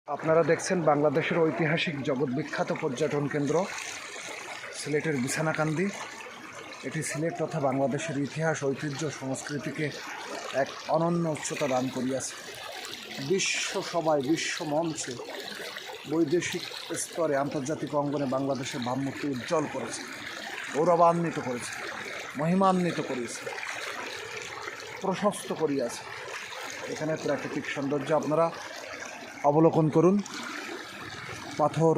আপনারা দেখছেন বাংলাদেশের ঐতিহাসিক জগৎবিখ্যাত পর্যটন কেন্দ্র সিলেটের বিছানাকান্দি। এটি সিলেট তথা বাংলাদেশের ইতিহাস, ঐতিহ্য, সংস্কৃতিকে এক অনন্য উচ্চতা দান করিয়াছে। বিশ্ব সভায়, বিশ্ব মঞ্চে, বৈদেশিক স্তরে, আন্তর্জাতিক অঙ্গনে বাংলাদেশের ভাবমূর্তি উজ্জ্বল করেছে, গৌরবান্বিত করেছে, মহিমান্বিত করিয়েছে, প্রশস্ত করিয়াছে। এখানে প্রাকৃতিক সৌন্দর্য আপনারা অবলোকন করুন। পাথর,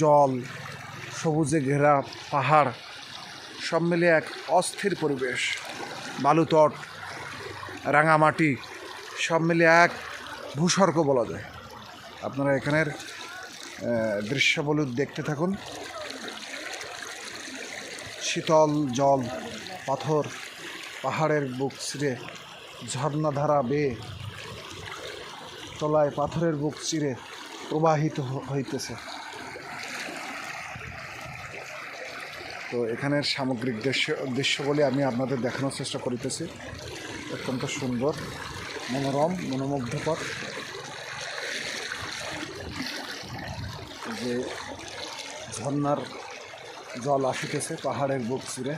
জল, সবুজে ঘেরা পাহাড়, সব মিলিয়ে এক অস্থির পরিবেশ। বালুতট, রাঙামাটি, সব মিলিয়ে এক ভূস্বর্গ বলা যায়। আপনারা এখানের দৃশ্যাবলী দেখতে থাকুন। শীতল জল, পাথর, পাহাড়ের বুক চিরে, ঝর্ণাধারা বেয়ে তলায় পাথরের বুক চিরে প্রবাহিত হইতেছে। তো এখানের সামগ্রিক দৃশ্যগুলি আমি আপনাদের দেখানোর চেষ্টা করিতেছি। অত্যন্ত সুন্দর, মনোরম, মনোমুগ্ধকর। যে ঝর্ণার জল আসিতেছে পাহাড়ের বুক চিরে।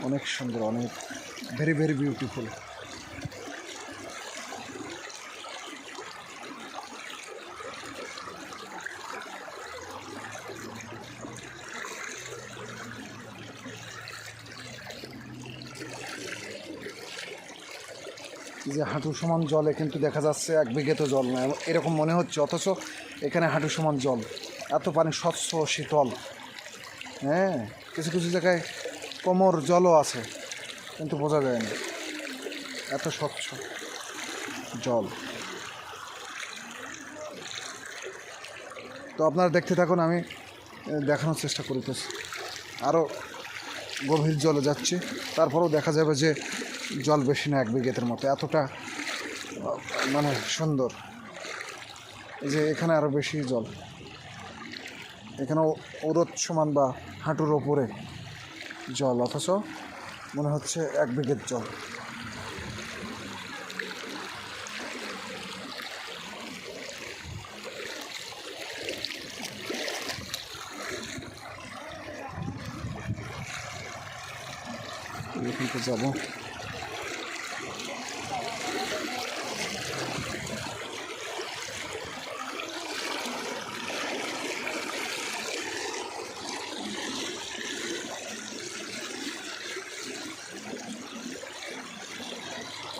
অনেক সুন্দর, অনেক ভেরি ভেরি বিউটিফুল। যে হাঁটু সমান জলে কিন্তু দেখা যাচ্ছে এক বিঘে তো জল না, এরকম মনে হচ্ছে, অথচ এখানে হাঁটু সমান জল। এত পানি স্বচ্ছ, শীতল। হ্যাঁ, কিছু কিছু জায়গায় কোমর জলও আছে, কিন্তু বোঝা যায় না, এত স্বচ্ছ জল। তো আপনারা দেখতে থাকুন, আমি দেখানোর চেষ্টা করিতেছি। আরও গভীর জলে যাচ্ছি, তারপরেও দেখা যাবে যে জল বেশি না, এক বিঘেতের মতো। এতটা মানে সুন্দর। এই যে এখানে আরও বেশি জল, এখানে ওরত সমান বা হাঁটুর ওপরে জল, অথচ মনে হচ্ছে এক বিঘের জল। এখান থেকে যাবো।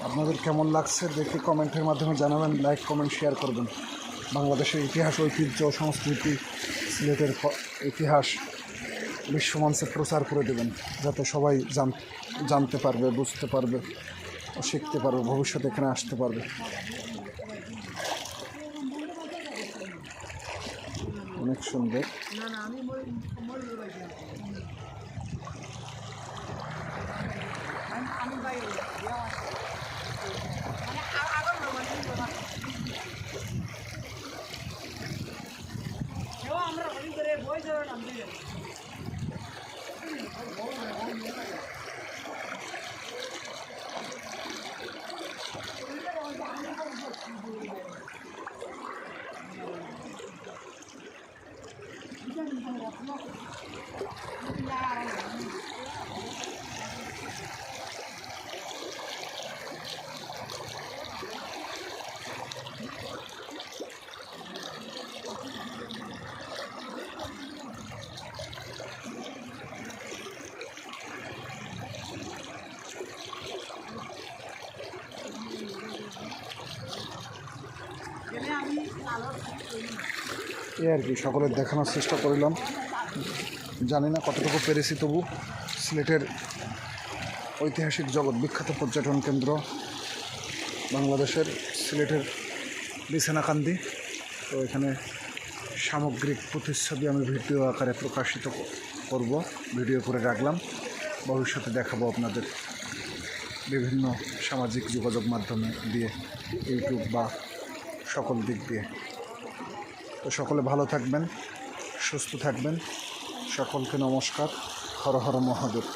আপনাদের কেমন লাগছে দেখে কমেন্টের মাধ্যমে জানাবেন, লাইক, কমেন্ট, শেয়ার করবেন। বাংলাদেশের ইতিহাস, ঐতিহ্য, সংস্কৃতি, সিলেটের ইতিহাস বিশ্বমঞ্চে প্রচার করে দেবেন, যাতে সবাই জানতে পারবে, বুঝতে পারবে ও শিখতে পারবে, ভবিষ্যতে এখানে আসতে পারবে। অনেক সুন্দর। এই আর কি, সকলের দেখানোর চেষ্টা করলাম। জানি না কতটুকু পেরেছি, তবু সিলেটের ঐতিহাসিক জগৎ বিখ্যাত পর্যটন কেন্দ্র বাংলাদেশের সিলেটের বিছানাকান্দি। তো এখানে সামগ্রিক প্রতিচ্ছবি আমি ভিডিও আকারে প্রকাশিত করব, ভিডিও করে রাখলাম। ভবিষ্যতে দেখাবো আপনাদের বিভিন্ন সামাজিক যোগাযোগ মাধ্যমে দিয়ে, ইউটিউব বা সকল দিক দিয়ে। তো সকলে ভালো থাকবেন, সুস্থ থাকবেন। সকলকে নমস্কার। হর হর মহাদেব।